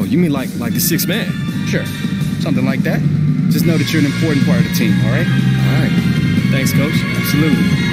you mean like the sixth man? Sure, something like that. Just know that you're an important part of the team, all right? All right. Thanks, Coach. Absolutely.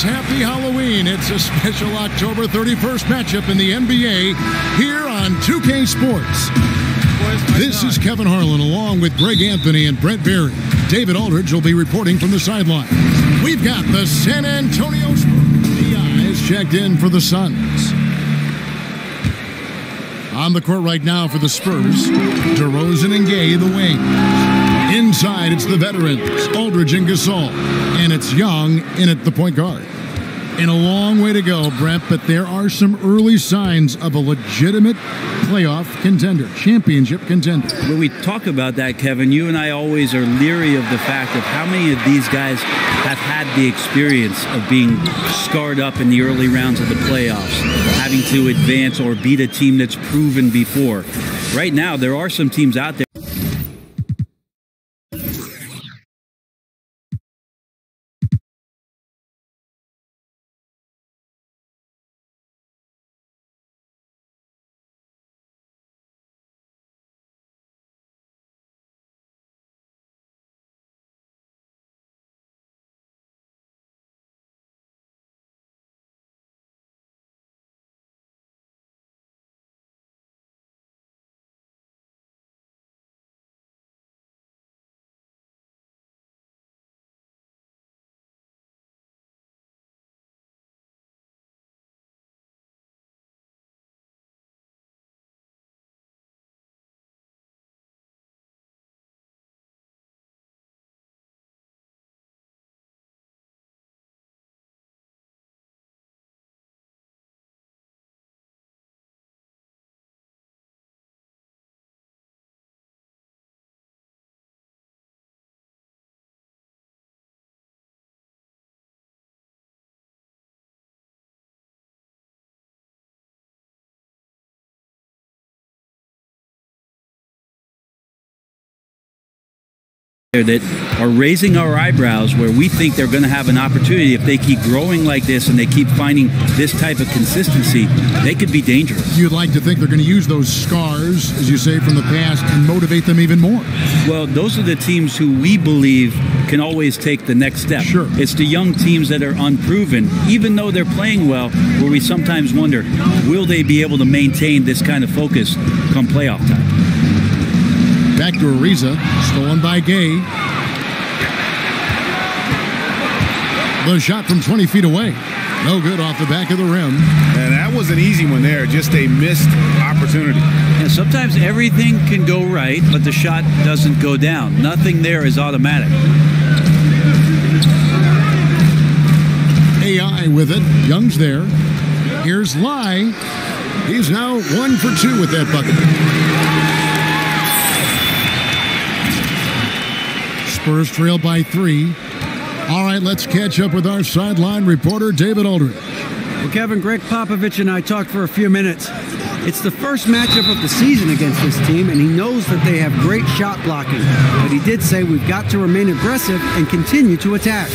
Happy Halloween. It's a special October 31st matchup in the NBA here on 2K Sports. This is Kevin Harlan along with Greg Anthony and Brent Berry. David Aldridge will be reporting from the sideline. We've got the San Antonio Spurs. The eyes checked in for the Suns. On the court right now for the Spurs, DeRozan and Gay, the wing. Inside, it's the veterans, Aldridge and Gasol. And it's Young in at the point guard. And a long way to go, Brent, but there are some early signs of a legitimate playoff contender, championship contender. When we talk about that, Kevin, you and I always are leery of the fact of how many of these guys have had the experience of being scarred up in the early rounds of the playoffs, having to advance or beat a team that's proven before. Right now, there are some teams out there. That are raising our eyebrows, where we think they're going to have an opportunity if they keep growing like this and they keep finding this type of consistency. They could be dangerous. You'd like to think they're going to use those scars, as you say, from the past and motivate them even more. Well, those are the teams who we believe can always take the next step. Sure. It's the young teams that are unproven, even though they're playing well, where we sometimes wonder, will they be able to maintain this kind of focus come playoff time? Back to Ariza. Stolen by Gay. The shot from 20 feet away. No good off the back of the rim. And that was an easy one there. Just a missed opportunity. And sometimes everything can go right, but the shot doesn't go down. Nothing there is automatic. AI with it. Young's there. Here's Lai. He's now 1 for 2 with that bucket. Spurs trail by 3. All right, let's catch up with our sideline reporter, David Aldridge. Well, Kevin, Greg Popovich and I talked for a few minutes. It's the first matchup of the season against this team, and he knows that they have great shot blocking. But he did say we've got to remain aggressive and continue to attack.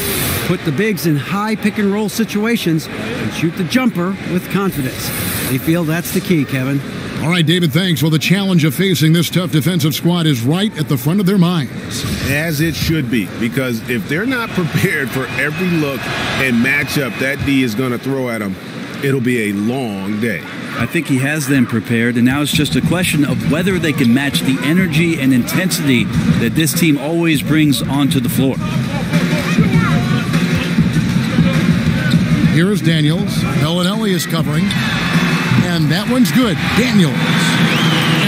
Put the bigs in high pick-and-roll situations and shoot the jumper with confidence. They feel that's the key, Kevin. All right, David, thanks. Well, the challenge of facing this tough defensive squad is right at the front of their minds. As it should be, because if they're not prepared for every look and matchup that D is going to throw at them, it'll be a long day. I think he has them prepared, and now it's just a question of whether they can match the energy and intensity that this team always brings onto the floor. Here is Daniels. Bellinelli is covering. And that one's good. Daniels.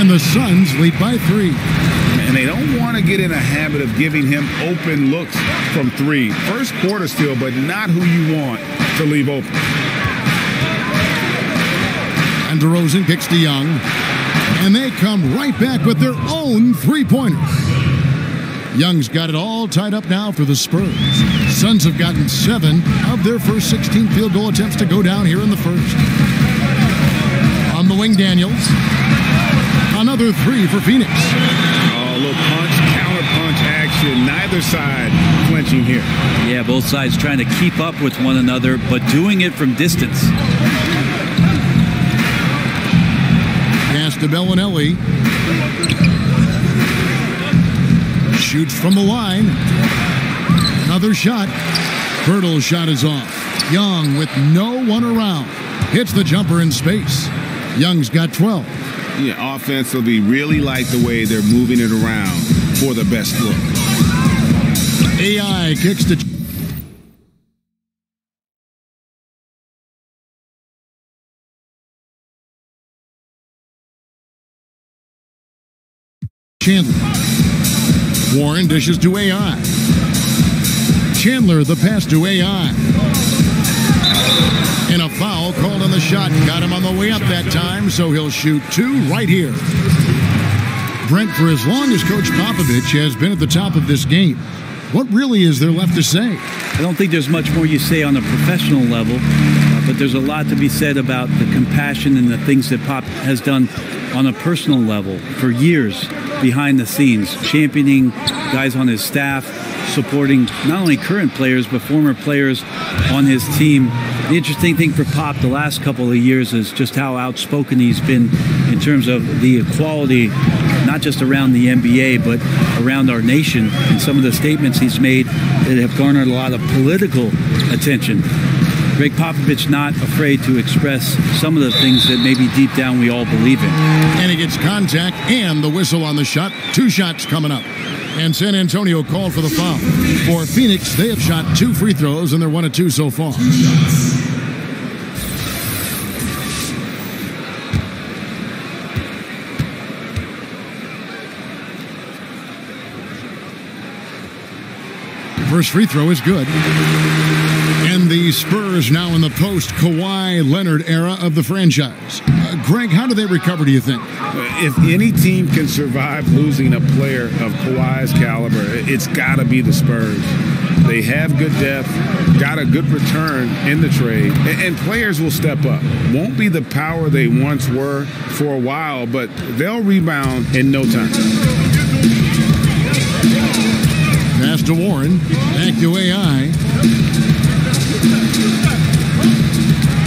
And the Suns lead by 3. And they don't want to get in a habit of giving him open looks from 3. First quarter still, but not who you want to leave open. And DeRozan kicks to Young. And they come right back with their own three-pointer. Young's got it all tied up now for the Spurs. Suns have gotten 7 of their first 16 field goal attempts to go down here in the first. On the wing, Daniels. Another 3 for Phoenix. Oh, a little punch, counter-punch action. Neither side flinching here. Yeah, both sides trying to keep up with one another, but doing it from distance. Pass to Bellinelli. Shoots from the line. Another shot. Hurdle's shot is off. Young with no one around. Hits the jumper in space. Young's got 12. Yeah, offensively, really like the way they're moving it around for the best look. AI kicks to Chandler. Warren dishes to AI. Chandler the pass to AI. And a foul called on the shot. Got him on the way up that time, so he'll shoot 2 right here. Brent, for as long as Coach Popovich has been at the top of this game, what really is there left to say? I don't think there's much more you say on a professional level, but there's a lot to be said about the compassion and the things that Pop has done on a personal level for years behind the scenes, championing guys on his staff, supporting not only current players but former players on his team. The interesting thing for Pop the last couple of years is just how outspoken he's been in terms of the equality, not just around the NBA, but around our nation, and some of the statements he's made that have garnered a lot of political attention. Greg Popovich not afraid to express some of the things that maybe deep down we all believe in. And he gets contact and the whistle on the shot. 2 shots coming up. And San Antonio called for the foul. For Phoenix, they have shot 2 free throws, and they're 1 of 2 so far. First free throw is good. And the Spurs now in the post-Kawhi Leonard era of the franchise. Greg, how do they recover, do you think? If any team can survive losing a player of Kawhi's caliber, it's got to be the Spurs. They have good depth, got a good return in the trade, and players will step up. Won't be the power they once were for a while, but they'll rebound in no time. Pass to Warren, back to AI.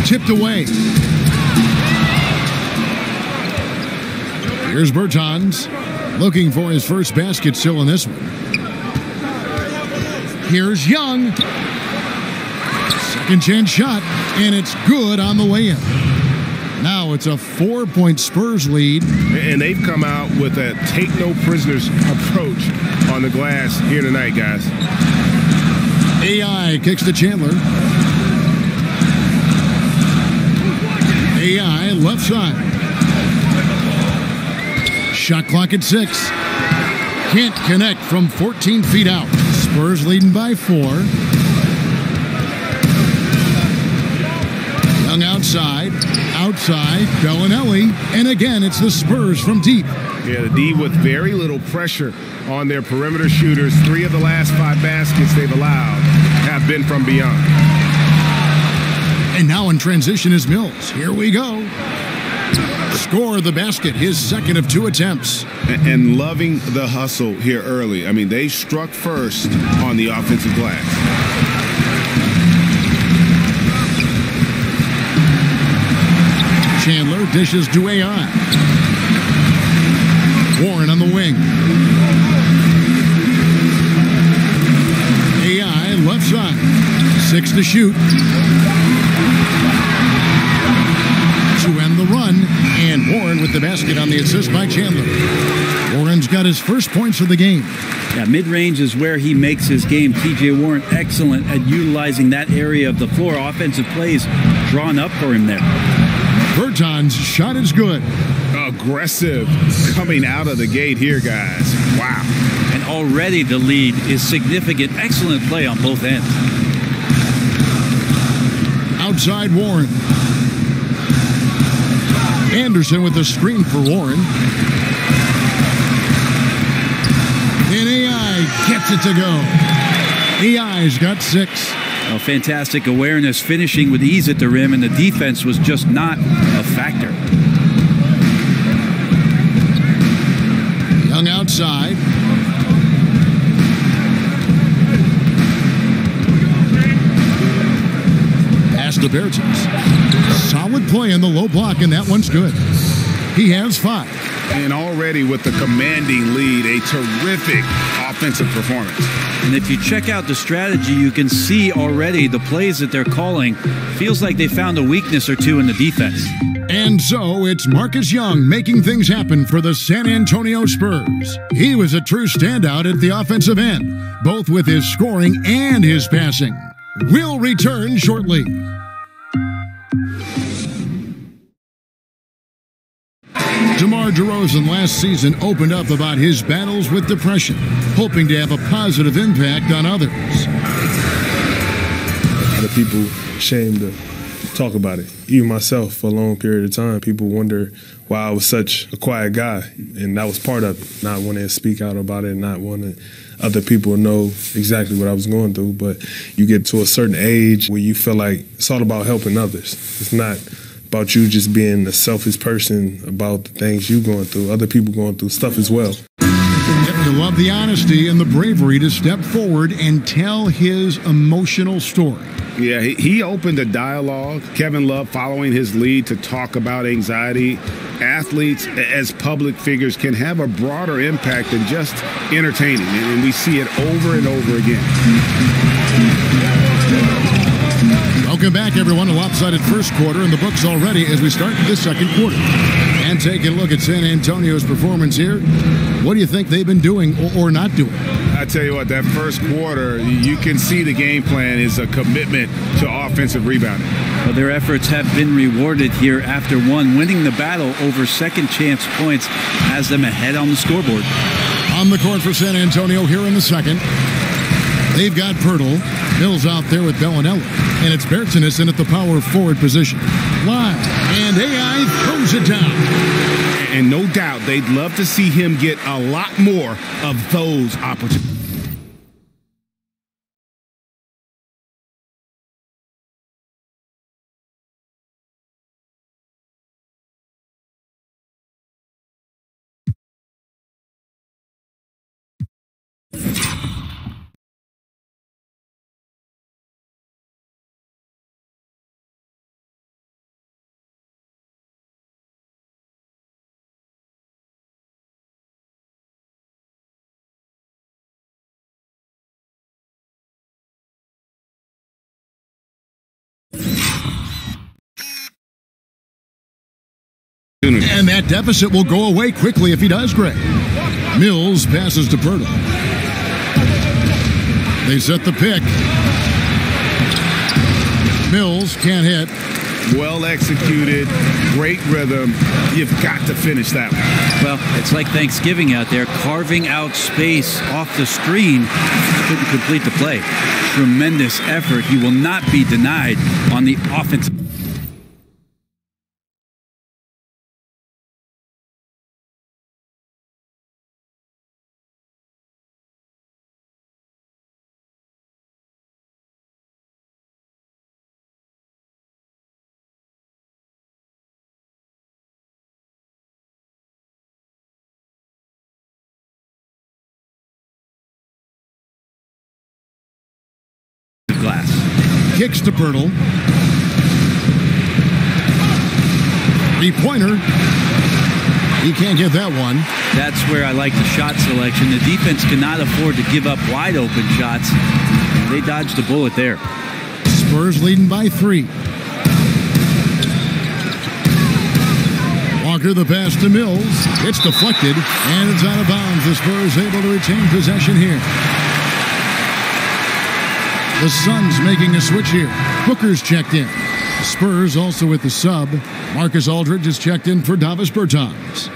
Tipped away. Here's Bertans, looking for his first basket still in this one. Here's Young. Second chance shot, and it's good on the way in. Now it's a 4-point Spurs lead. And they've come out with a take-no-prisoners approach on the glass here tonight, guys. AI kicks to Chandler. AI left side. Shot clock at 6. Can't connect from 14 feet out. Spurs leading by 4. Young outside. Outside, Bellinelli. And again, it's the Spurs from deep. Yeah, the D with very little pressure on their perimeter shooters. 3 of the last 5 baskets they've allowed have been from beyond. And now in transition is Mills. Here we go. Score the basket, his second of 2 attempts. And loving the hustle here early. I mean, they struck first on the offensive glass. Chandler dishes to AI. Warren on the wing. AI left side. 6 to shoot. To end the run. And Warren with the basket on the assist by Chandler. Warren's got his first points of the game. Yeah, mid-range is where he makes his game. T.J. Warren excellent at utilizing that area of the floor. Offensive plays drawn up for him there. Berton's shot is good. Aggressive coming out of the gate here, guys. Wow. And already the lead is significant. Excellent play on both ends. Outside Warren. Anderson with the screen for Warren. And AI gets it to go. AI's got 6. Oh, fantastic awareness, finishing with ease at the rim, and the defense was just not a factor. Young outside. Pass to Bertens. Solid play in the low block, and that one's good. He has 5. And already with the commanding lead, a terrific offensive performance. And if you check out the strategy, you can see already the plays that they're calling. Feels like they found a weakness or 2 in the defense. And so it's Marcus Young making things happen for the San Antonio Spurs. He was a true standout at the offensive end, both with his scoring and his passing. We'll return shortly. DeMar DeRozan last season opened up about his battles with depression, hoping to have a positive impact on others. A lot of people ashamed to talk about it. Even myself, for a long period of time, people wonder why I was such a quiet guy, and that was part of it. Not wanting to speak out about it, not wanting other people to know exactly what I was going through. But you get to a certain age where you feel like it's all about helping others. It's not about you just being a selfish person about the things you're going through. Other people going through stuff as well. You love the honesty and the bravery to step forward and tell his emotional story. Yeah, he opened a dialogue. Kevin Love following his lead to talk about anxiety. Athletes as public figures can have a broader impact than just entertaining, and we see it over and over again. Welcome back, everyone. A lopsided first quarter in the books already as we start the second quarter. And taking a look at San Antonio's performance here. What do you think they've been doing or not doing? I tell you what, that first quarter, you can see the game plan is a commitment to offensive rebounding. Well, their efforts have been rewarded here after one. Winning the battle over second chance points has them ahead on the scoreboard. On the court for San Antonio here in the second. They've got Pirtle. Mills out there with Bellinelli. And it's Bertens in at the power forward position. Live. And AI throws it down. And no doubt they'd love to see him get a lot more of those opportunities. And that deficit will go away quickly if he does, Greg. Mills passes to Pirtle. They set the pick. Mills can't hit. Well executed, great rhythm. You've got to finish that one. Well, it's like Thanksgiving out there, carving out space off the screen. Couldn't complete the play. Tremendous effort. He will not be denied on the offensive. Glass. Kicks to Pirtle. Three-pointer. He can't get that one. That's where I like the shot selection. The defense cannot afford to give up wide open shots. They dodged the bullet there. Spurs leading by 3. Walker the pass to Mills. It's deflected, and it's out of bounds. The Spurs able to retain possession here. The Suns making a switch here. Booker's checked in. Spurs also with the sub. Marcus Aldridge is checked in for Davis Bertans.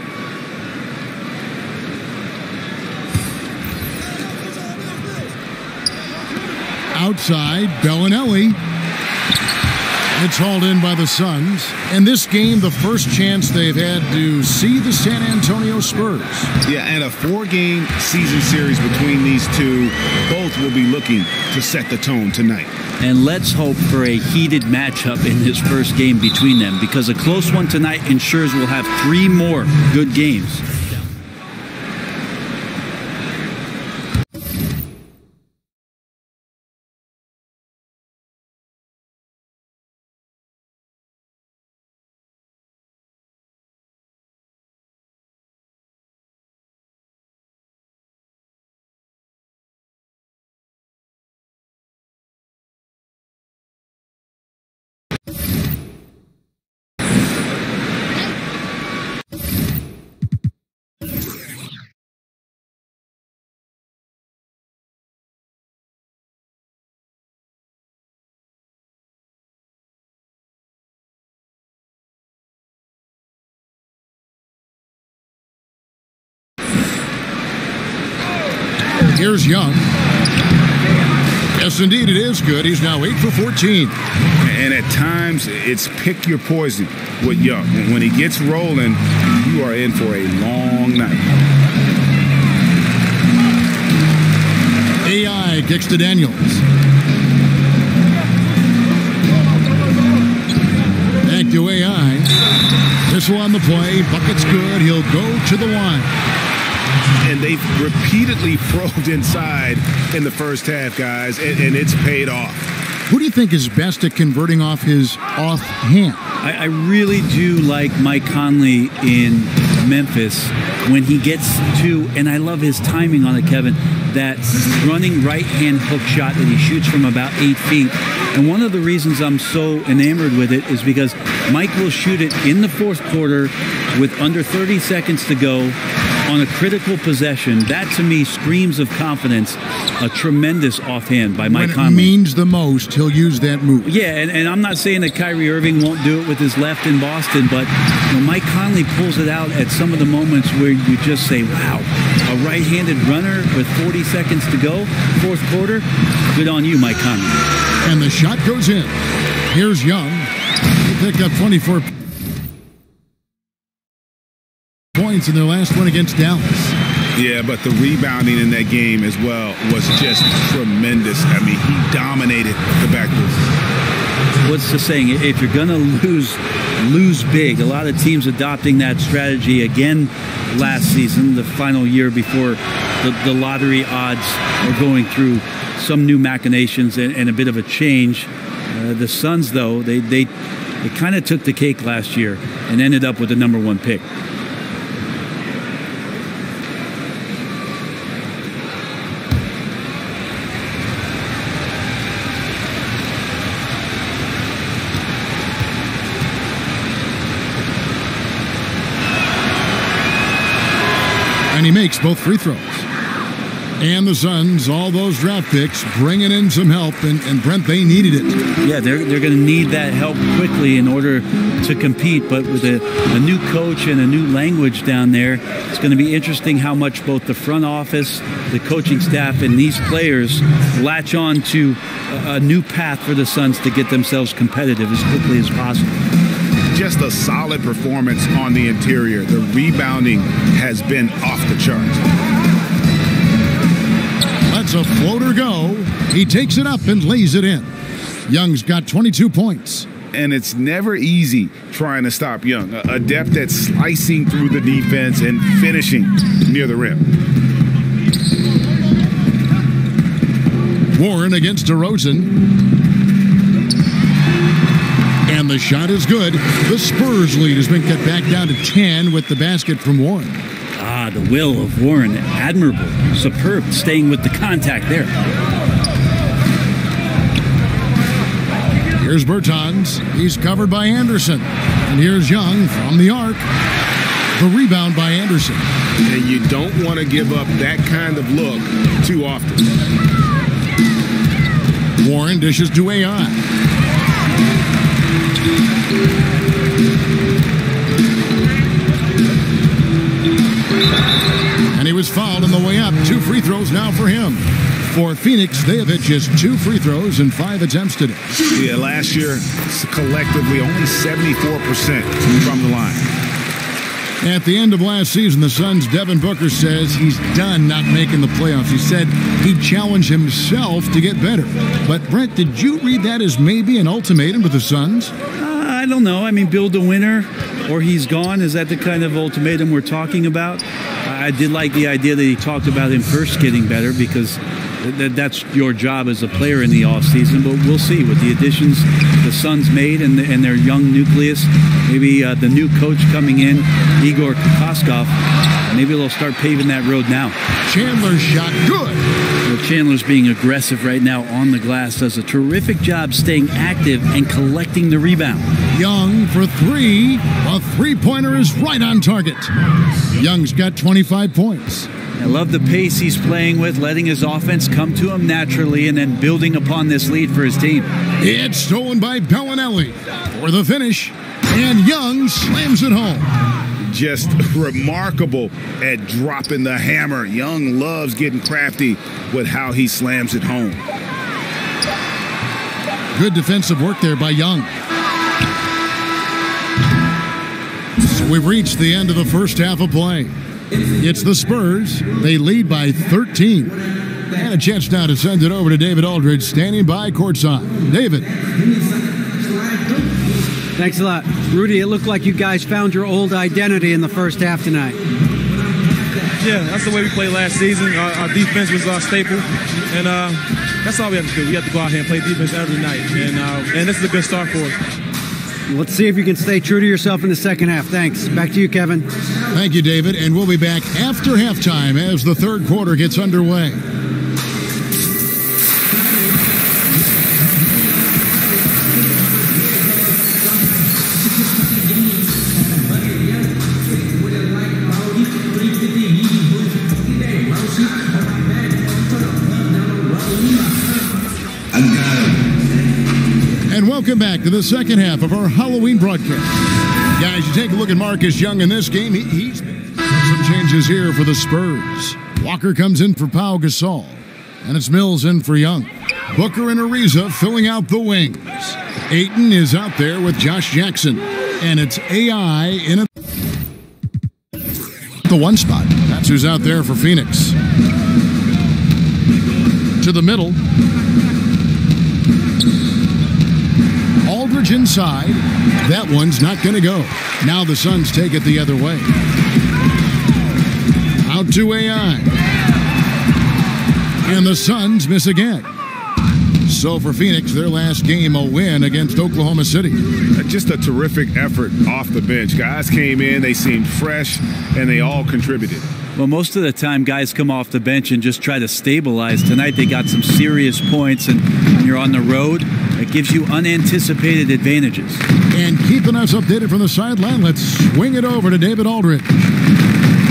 Outside, Bellinelli. It's hauled in by the Suns. And this game, the first chance they've had to see the San Antonio Spurs. Yeah, and a 4-game season series between these two. Both will be looking to set the tone tonight. And let's hope for a heated matchup in this first game between them, because a close one tonight ensures we'll have 3 more good games. Here's Young. Yes, indeed, it is good. He's now 8 for 14. And at times, it's pick your poison with Young. When he gets rolling, you are in for a long night. AI kicks to Daniels. Back to AI. Missile on the play. Bucket's good. He'll go to the line. And they've repeatedly probed inside in the first half, guys, and it's paid off. Who do you think is best at converting off his offhand? I really do like Mike Conley in Memphis when he gets to, and I love his timing on it, Kevin, that running right-hand hook shot that he shoots from about 8 feet. And one of the reasons I'm so enamored with it is because Mike will shoot it in the fourth quarter with under 30 seconds to go on a critical possession. That, to me, screams of confidence. A tremendous offhand by Mike Conley. When it means the most, he'll use that move. Yeah, and I'm not saying that Kyrie Irving won't do it with his left in Boston, but you know, Mike Conley pulls it out at some of the moments where you just say, wow, a right-handed runner with 40 seconds to go, fourth quarter, good on you, Mike Conley. And the shot goes in. Here's Young. He picked up 24 points in their last one against Dallas. Yeah, but the rebounding in that game as well was just tremendous. I mean, he dominated the backboard. What's the saying? If you're going to lose big. A lot of teams adopting that strategy again last season, the final year before the lottery odds are going through some new machinations and a bit of a change. The Suns, though, they kind of took the cake last year and ended up with the #1 pick. And he makes both free throws. And the Suns, all those draft picks, bringing in some help. And Brent, they needed it. Yeah, they're going to need that help quickly in order to compete. But with a new coach and a new language down there, it's going to be interesting how much both the front office, the coaching staff, and these players latch on to a new path for the Suns to get themselves competitive as quickly as possible. Just a solid performance on the interior. The rebounding has been off the charts. Lets a floater go. He takes it up and lays it in. Young's got 22 points. And it's never easy trying to stop Young. Adept at slicing through the defense and finishing near the rim. Warren against DeRozan. And the shot is good. The Spurs lead has been cut back down to 10 with the basket from Warren. Ah, the will of Warren, admirable, superb, staying with the contact there. Here's Bertans. He's covered by Anderson. And here's Young from the arc. The rebound by Anderson. And you don't want to give up that kind of look too often. Warren dishes to AI. And he was fouled on the way up. 2 free throws now for him. For Phoenix, they have hit just 2 free throws in 5 attempts today. Yeah, last year, collectively, only 74% from the line. At the end of last season, the Suns' Devin Booker says he's done not making the playoffs. He said he'd challenge himself to get better. But, Brent, did you read that as maybe an ultimatum to the Suns? I don't know. I mean, build a winner or he's gone. Is that the kind of ultimatum we're talking about? I did like the idea that he talked about him first getting better because that's your job as a player in the offseason. But we'll see with the additions the Suns made and their young nucleus. Maybe the new coach coming in, Igor Kokoskov, maybe they'll start paving that road now. Chandler's shot good. Well, Chandler's being aggressive right now on the glass, does a terrific job staying active and collecting the rebound. Young for 3. A three-pointer is right on target. Young's got 25 points. I love the pace he's playing with, letting his offense come to him naturally and then building upon this lead for his team. It's stolen by Bellinelli for the finish, and Young slams it home. Just remarkable at dropping the hammer. Young loves getting crafty with how he slams it home. Good defensive work there by Young. So we've reached the end of the first half of play. It's the Spurs. They lead by 13. And a chance now to send it over to David Aldridge, standing by courtside. David. Thanks a lot. Rudy, it looked like you guys found your old identity in the first half tonight. Yeah, that's the way we played last season. Our defense was our staple. And that's all we have to do. We have to go out here and play defense every night. And this is a good start for us. Let's see if you can stay true to yourself in the second half. Thanks. Back to you, Kevin. Thank you, David. And we'll be back after halftime as the third quarter gets underway. And welcome back to the second half of our Halloween broadcast. Guys, you take a look at Marcus Young in this game. He's some changes here for the Spurs. Walker comes in for Pau Gasol. And it's Mills in for Young. Booker and Ariza filling out the wings. Ayton is out there with Josh Jackson. And it's AI in at the 1 spot. That's who's out there for Phoenix. To the middle. Aldridge inside. That one's not going to go. Now the Suns take it the other way. Out to AI. And the Suns miss again. So for Phoenix, their last game, a win against Oklahoma City. Just a terrific effort off the bench. Guys came in, they seemed fresh, and they all contributed. Well, most of the time, guys come off the bench and just try to stabilize. Tonight, they got some serious points, and when you're on the road, it gives you unanticipated advantages. And keeping us updated from the sideline, let's swing it over to David Aldridge.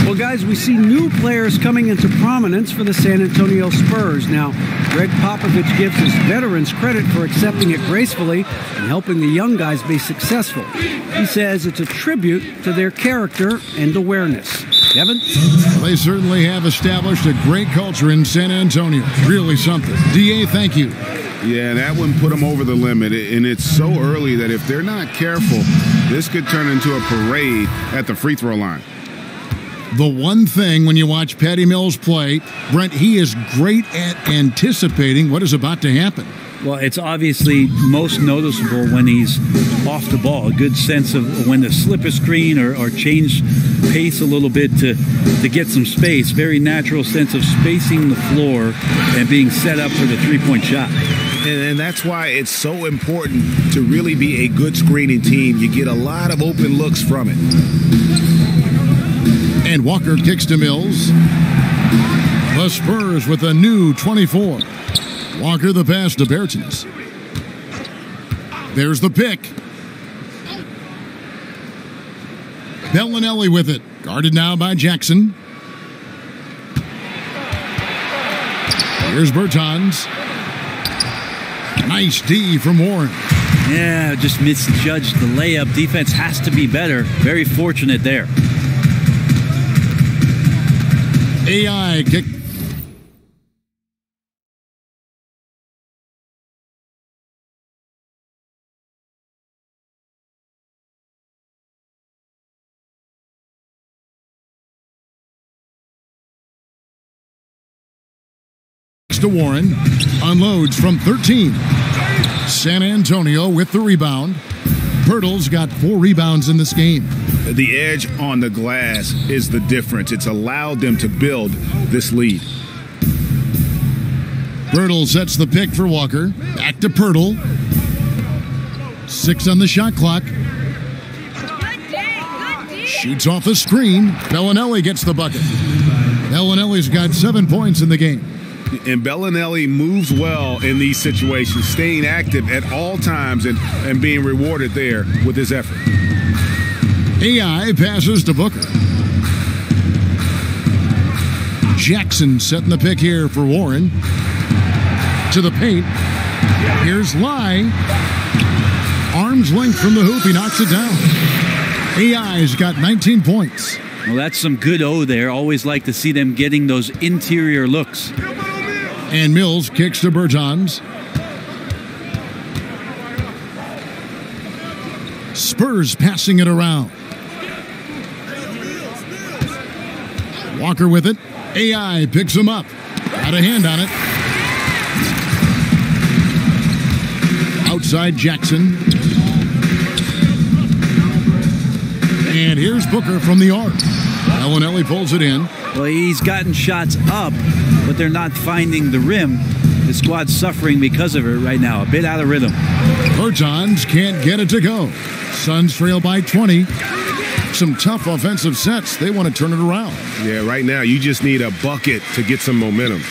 Well, Well, guys, we see new players coming into prominence for the San Antonio Spurs. Now, Greg Popovich gives his veterans credit for accepting it gracefully and helping the young guys be successful. He says it's a tribute to their character and awareness. Kevin? Well, they certainly have established a great culture in San Antonio. Really something. DA, thank you. Yeah, that one put them over the limit, and it's so early that if they're not careful, this could turn into a parade at the free throw line. The one thing when you watch Patty Mills play, Brent, he is great at anticipating what is about to happen. Well, it's obviously most noticeable when he's off the ball. A good sense of when to slip a screen or change pace a little bit to get some space. Very natural sense of spacing the floor and being set up for the three-point shot. And that's why it's so important to really be a good screening team. You get a lot of open looks from it. And Walker kicks to Mills. The Spurs with a new 24. Walker the pass to Bertans. There's the pick. Bellinelli with it. Guarded now by Jackson. Here's Bertans. Nice D from Warren. Yeah, just misjudged the layup. Defense has to be better. Very fortunate there. AI kick. To Warren, unloads from 13. San Antonio with the rebound. Pirtle's got 4 rebounds in this game. The edge on the glass is the difference. It's allowed them to build this lead. Pirtle sets the pick for Walker. Back to Pirtle. 6 on the shot clock. Shoots off the screen. Bellinelli gets the bucket. Bellinelli's got 7 points in the game. And Bellinelli moves well in these situations, staying active at all times and being rewarded there with his effort. AI passes to Booker. Jackson setting the pick here for Warren. To the paint. Here's Lai. Arm's length from the hoop. He knocks it down. AI's got 19 points. Well, that's some good O there. Always like to see them getting those interior looks. And Mills kicks to Bertans. Spurs passing it around. Walker with it. AI picks him up. Got a hand on it. Outside Jackson. And here's Booker from the arc. Bellinelli pulls it in. Well, he's gotten shots up, but they're not finding the rim. The squad's suffering because of it right now. A bit out of rhythm. Bertans can't get it to go. Suns trail by 20. Some tough offensive sets. They want to turn it around. Yeah, right now you just need a bucket to get some momentum.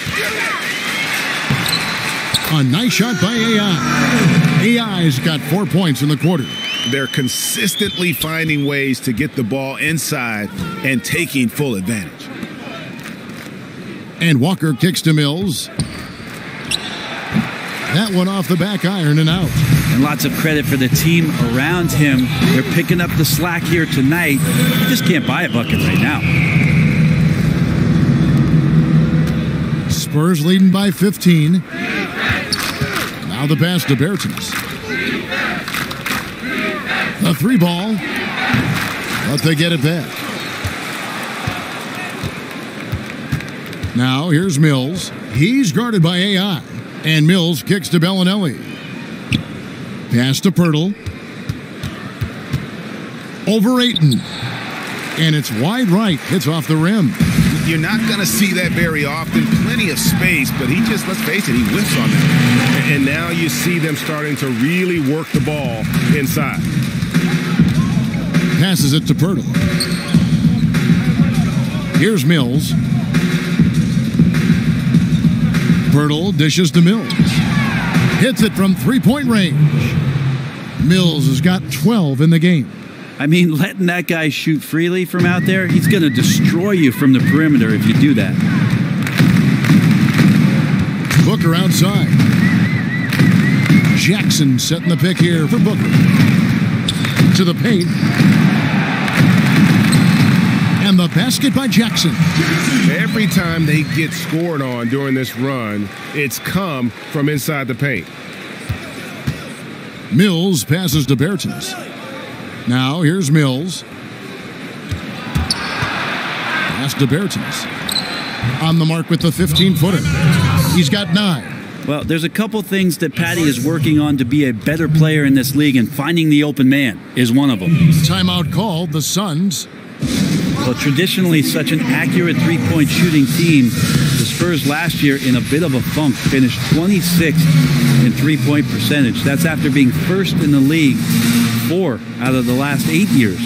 A nice shot by AI. AI's got 4 points in the quarter. They're consistently finding ways to get the ball inside and taking full advantage. And Walker kicks to Mills. That one off the back iron and out. And lots of credit for the team around him. They're picking up the slack here tonight. You just can't buy a bucket right now. Spurs leading by 15. Now the pass to Bertans. A 3 ball. But they get it back. Now here's Mills. He's guarded by AI. And Mills kicks to Bellinelli. Pass to Pirtle. Over Ayton. And it's wide right. Hits off the rim. You're not going to see that very often. Plenty of space, but he just, let's face it, he whiffs on that. And now you see them starting to really work the ball inside. Passes it to Pirtle. Here's Mills. Pirtle dishes to Mills. Hits it from 3-point range. Mills has got 12 in the game. I mean, letting that guy shoot freely from out there, he's going to destroy you from the perimeter if you do that. Booker outside. Jackson setting the pick here for Booker. To the paint. And the basket by Jackson. Every time they get scored on during this run, it's come from inside the paint. Mills passes to Bertens. Now here's Mills. Pass to Bertens. On the mark with the 15-footer. He's got 9. Well, there's a couple things that Patty is working on to be a better player in this league, and finding the open man is one of them. Timeout called, the Suns. Well, traditionally such an accurate three-point shooting team, the Spurs last year in a bit of a funk finished 26th in three-point percentage. That's after being first in the league 4 out of the last 8 years.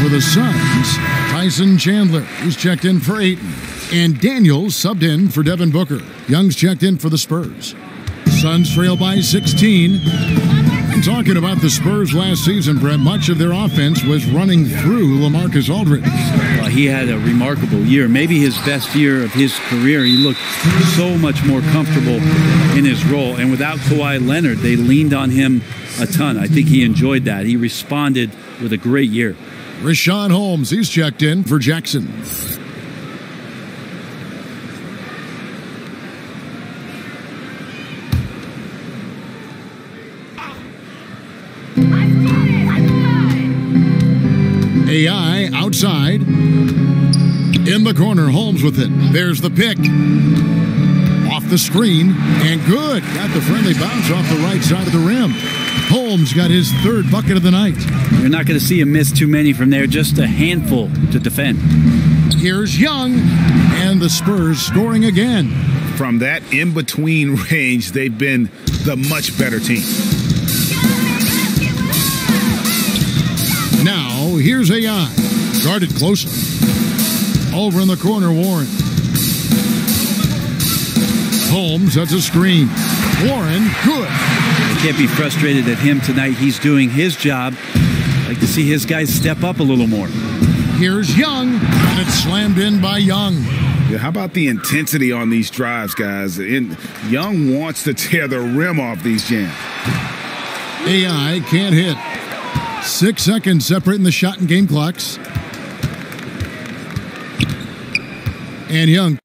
For the Suns, Tyson Chandler, who's checked in for Ayton, and Daniels subbed in for Devin Booker. Young's checked in for the Spurs. Suns trail by 16. And talking about the Spurs last season, Brett, much of their offense was running through LaMarcus Aldridge. Well, he had a remarkable year, maybe his best year of his career. He looked so much more comfortable in his role. And without Kawhi Leonard, they leaned on him a ton. I think he enjoyed that. He responded with a great year. Richaun Holmes, he's checked in for Jackson. AI outside. In the corner, Holmes with it. There's the pick. Off the screen, and good. Got the friendly bounce off the right side of the rim. Holmes got his 3rd bucket of the night. You're not going to see him miss too many from there, just a handful to defend. Here's Young, and the Spurs scoring again. From that in-between range, they've been the much better team. Now, here's AI. Guarded closely. Over in the corner, Warren. Holmes, that's a screen. Warren, good. You can't be frustrated at him tonight. He's doing his job. I'd like to see his guys step up a little more. Here's Young, and it's slammed in by Young. Yeah, how about the intensity on these drives, guys? Young wants to tear the rim off these jams. AI can't hit. 6 seconds separating the shot and game clocks. And Young.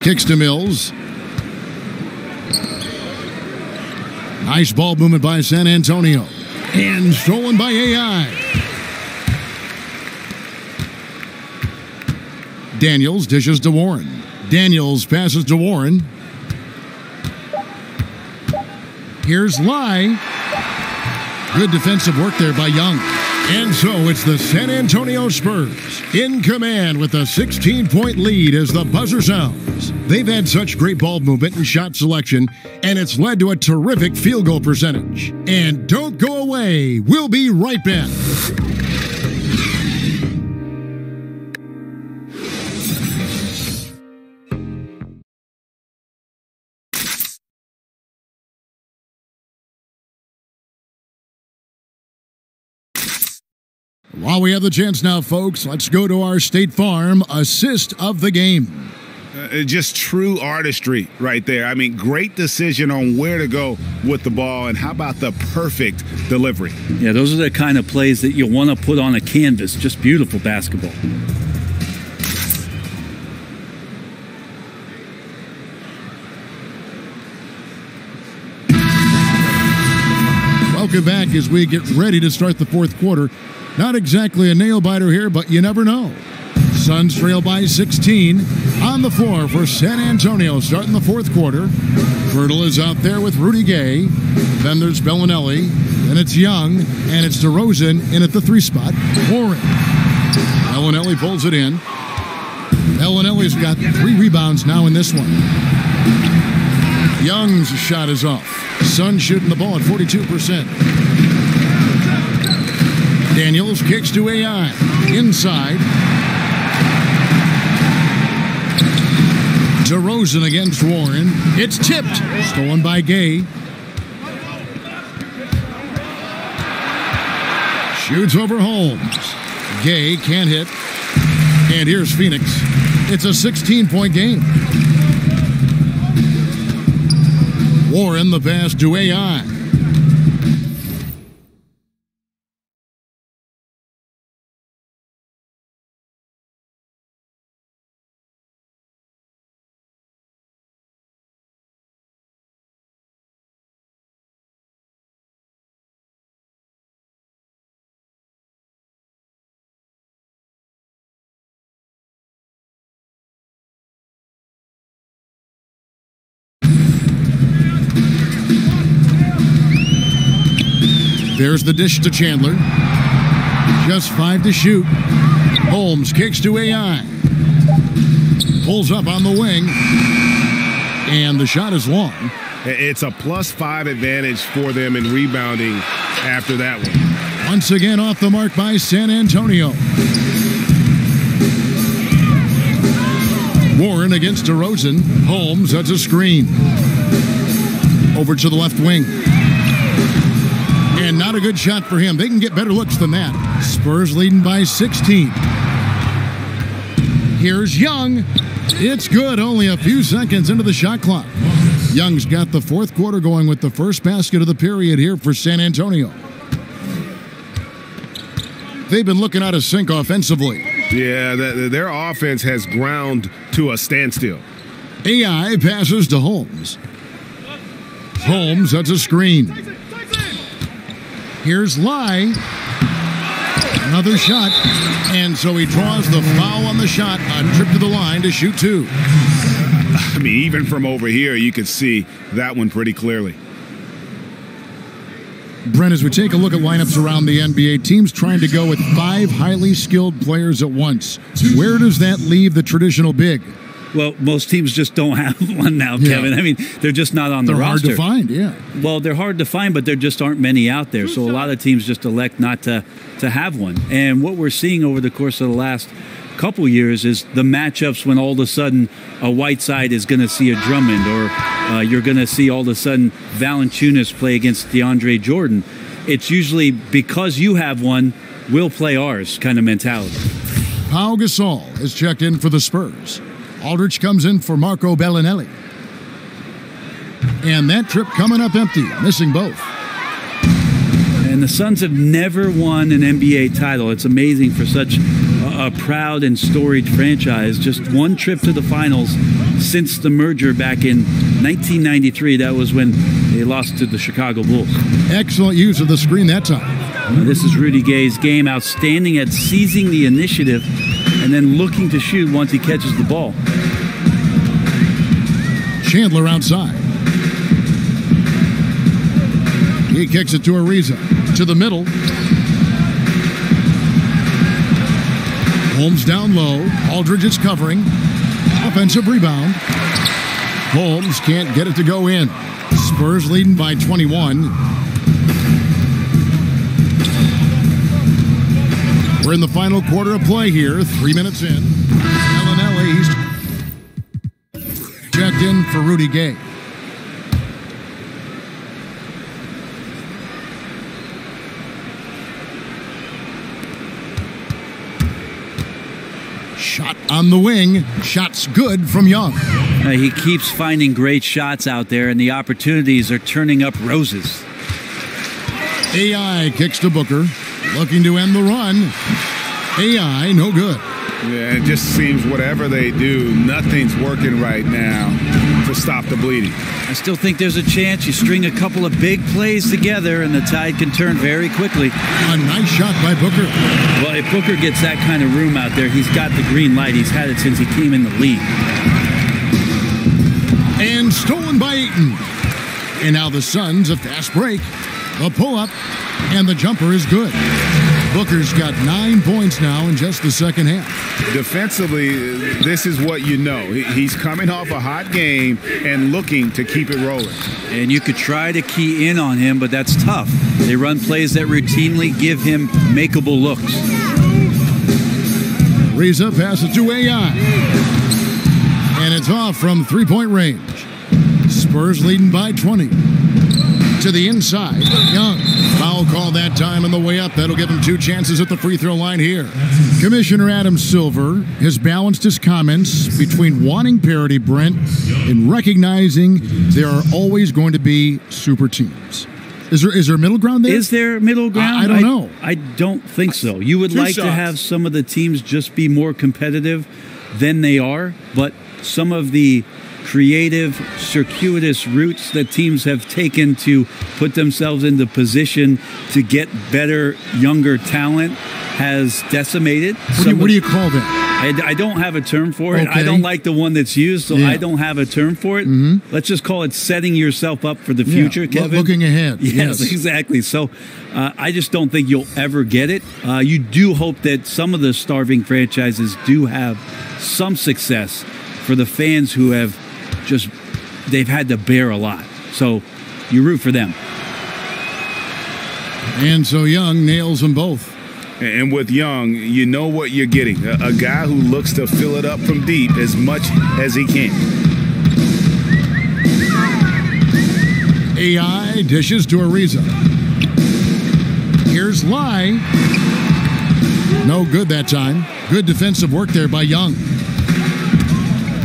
Kicks to Mills. Nice ball movement by San Antonio. And stolen by AI. Daniels dishes to Warren. Daniels passes to Warren. Here's Lai. Good defensive work there by Young. And so it's the San Antonio Spurs in command with a 16-point lead as the buzzer sounds. They've had such great ball movement and shot selection, and it's led to a terrific field goal percentage. And don't go away. We'll be right back. While we have the chance now, folks, let's go to our State Farm assist of the game. Just true artistry right there. I mean, great decision on where to go with the ball, and how about the perfect delivery? Yeah, those are the kind of plays that you want to put on a canvas. Just beautiful basketball. Welcome back as we get ready to start the fourth quarter. Not exactly a nail-biter here, but you never know. Suns trail by 16 on the floor for San Antonio starting the fourth quarter. Fertile is out there with Rudy Gay. Then there's Bellinelli. Then it's Young. And it's DeRozan in at the 3 spot. Warren. Bellinelli pulls it in. Bellinelli's got 3 rebounds now in this one. Young's shot is off. Suns shooting the ball at 42%. Daniels kicks to AI. Inside. DeRozan against Warren. It's tipped. Stolen by Gay. Shoots over Holmes. Gay can't hit. And here's Phoenix. It's a 16-point game. Warren the pass to AI. There's the dish to Chandler. Just 5 to shoot. Holmes kicks to AI. Pulls up on the wing. And the shot is long. It's a +5 advantage for them in rebounding after that one. Once again off the mark by San Antonio. Warren against DeRozan. Holmes, that's a screen. Over to the left wing. And not a good shot for him. They can get better looks than that. Spurs leading by 16. Here's Young. It's good. Only a few seconds into the shot clock. Young's got the fourth quarter going with the first basket of the period here for San Antonio. They've been looking out of sync offensively. Yeah, their offense has ground to a standstill. AI passes to Holmes. Holmes, that's a screen. Here's Lai. Another shot. And so he draws the foul on the shot. A trip to the line to shoot 2. I mean, even from over here, you could see that one pretty clearly. Brent, as we take a look at lineups around the NBA, teams trying to go with 5 highly skilled players at once. Where does that leave the traditional big? Well, most teams just don't have one now, Kevin. I mean, they're just not on the roster. They're hard to find, yeah. Well, they're hard to find, but there just aren't many out there. So a lot of teams just elect not to have one. And what we're seeing over the course of the last couple years is the matchups when all of a sudden a Whiteside is going to see a Drummond, or you're going to see all of a sudden Valanciunas play against DeAndre Jordan. It's usually because you have one, we'll play ours kind of mentality. Pau Gasol is checked in for the Spurs. Aldridge comes in for Marco Bellinelli. And that trip coming up empty, missing both. And the Suns have never won an NBA title. It's amazing for such a proud and storied franchise. Just one trip to the finals since the merger back in 1993. That was when they lost to the Chicago Bulls. Excellent use of the screen that time. This is Rudy Gay's game. Outstanding at seizing the initiative and then looking to shoot once he catches the ball. Chandler outside. He kicks it to Ariza. To the middle. Holmes down low. Aldridge is covering. Offensive rebound. Holmes can't get it to go in. Spurs leading by 21. We're in the final quarter of play here. 3 minutes in. Bellinelli's checked in for Rudy Gay. Shot on the wing. Shot's good from Young. He keeps finding great shots out there, and the opportunities are turning up roses. AI kicks to Booker. Looking to end the run. AI, no good. Yeah, it just seems whatever they do, nothing's working right now to stop the bleeding. I still think there's a chance you string a couple of big plays together and the tide can turn very quickly. A nice shot by Booker. Well, if Booker gets that kind of room out there, he's got the green light. He's had it since he came in the league. And stolen by Ayton. And now the Suns, a fast break. A pull-up, and the jumper is good. Booker's got 9 points now in just the second half. Defensively, this is what you know. He's coming off a hot game and looking to keep it rolling. And you could try to key in on him, but that's tough. They run plays that routinely give him makeable looks. Ariza passes to AI. And it's off from three-point range. Spurs leading by 20. To the inside. Young. Foul call that time on the way up. That'll give him 2 chances at the free throw line here. Commissioner Adam Silver has balanced his comments between wanting parity, Brent, and recognizing there are always going to be super teams. Is there middle ground there? Is there middle ground? I don't know. I don't think so. You would like to have some of the teams just be more competitive than they are, but some of the creative, circuitous routes that teams have taken to put themselves into position to get better, younger talent has decimated. What do you call that? I don't have a term for it. Okay. I don't like the one that's used, so I don't have a term for it. Mm-hmm. Let's just call it setting yourself up for the future, Kevin. Looking ahead. Yes, exactly. So I just don't think you'll ever get it. You do hope that some of the starving franchises do have some success for the fans who have they've had to bear a lot. So you root for them. And so Young nails them both. And with Young, you know what you're getting. A guy who looks to fill it up from deep as much as he can. AI dishes to Ariza. Here's Lai. No good that time. Good defensive work there by Young.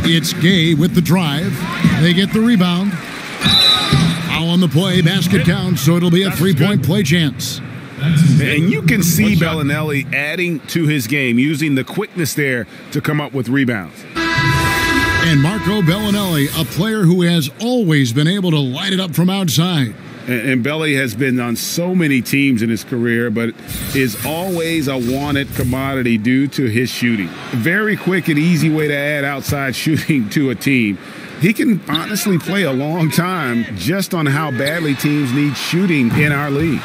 It's Gay with the drive. They get the rebound. Foul on the play. Basket counts, so it'll be a three-point play chance. And you can see Bellinelli adding to his game, using the quickness there to come up with rebounds. And Marco Bellinelli, a player who has always been able to light it up from outside. And Belly has been on so many teams in his career, but is always a wanted commodity due to his shooting. Very quick and easy way to add outside shooting to a team. He can honestly play a long time just on how badly teams need shooting in our league.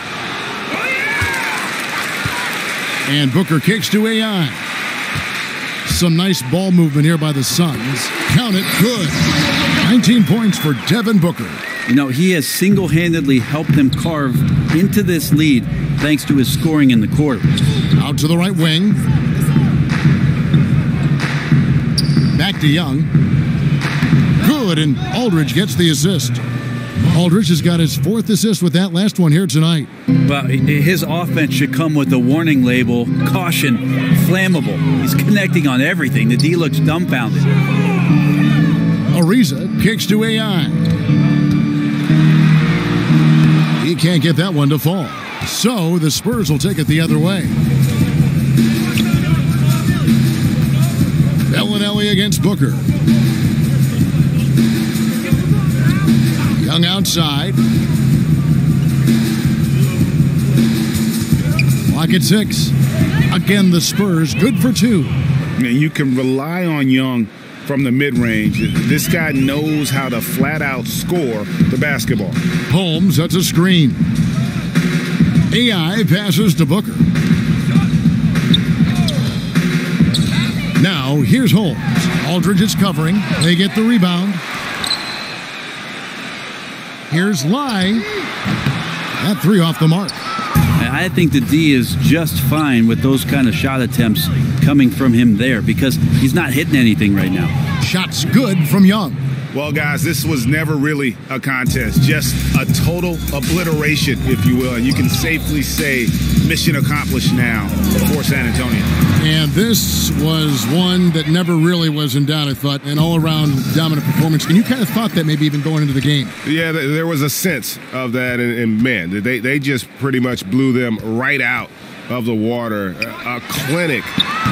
And Booker kicks to AI. Some nice ball movement here by the Suns. Count it, good. 19 points for Devin Booker. You know, he has single-handedly helped them carve into this lead thanks to his scoring in the quarter. Out to the right wing. Back to Young. Good, and Aldridge gets the assist. Aldridge has got his 4th assist with that last one here tonight. Well, his offense should come with a warning label, caution, flammable. He's connecting on everything. The D looks dumbfounded. Ariza kicks to AI. He can't get that one to fall. So the Spurs will take it the other way. Bellinelli against Booker. Young outside. Clock at 6. Again, the Spurs good for 2. And you can rely on Young from the mid-range. This guy knows how to flat-out score the basketball. Holmes, that's a screen. AI passes to Booker. Now, here's Holmes. Aldridge is covering. They get the rebound. Here's Lai. That three off the mark. I think the D is just fine with those kind of shot attempts coming from him there because he's not hitting anything right now. Shots good from Young. Well, guys, this was never really a contest, just a total obliteration, if you will. And you can safely say mission accomplished now for San Antonio. And this was one that never really was in doubt, I thought, an all-around dominant performance. And you kind of thought that maybe even going into the game. Yeah, there was a sense of that, and man, they just pretty much blew them right out of the water. A clinic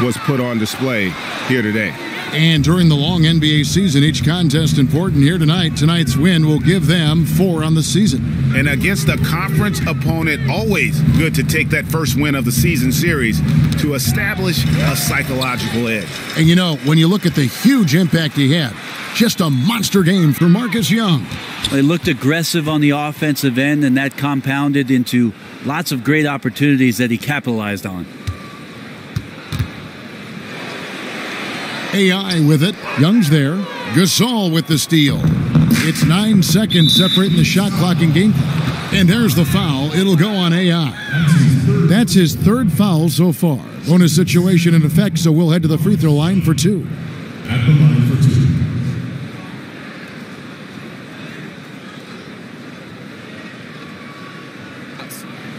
was put on display here today. And during the long NBA season, each contest important here tonight. Tonight's win will give them 4 on the season. And against a conference opponent, always good to take that first win of the season series to establish a psychological edge. And you know, when you look at the huge impact he had, just a monster game for Marcus Young. They looked aggressive on the offensive end, and that compounded into lots of great opportunities that he capitalized on. AI with it. Young's there. Gasol with the steal. It's 9 seconds separating the shot clock and game clock. And there's the foul. It'll go on AI. That's his 3rd foul so far. Bonus situation in effect, so we'll head to the free throw line for 2. At the line for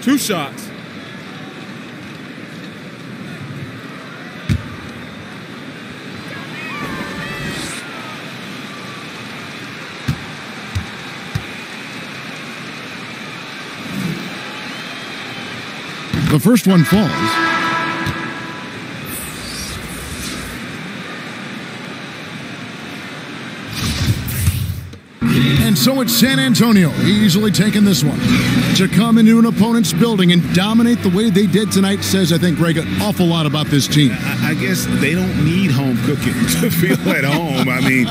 2. 2 shots. The first one falls. And so it's San Antonio easily taking this one. To come into an opponent's building and dominate the way they did tonight says, I think, Greg, an awful lot about this team. I guess they don't need home cooking to feel at home. I mean,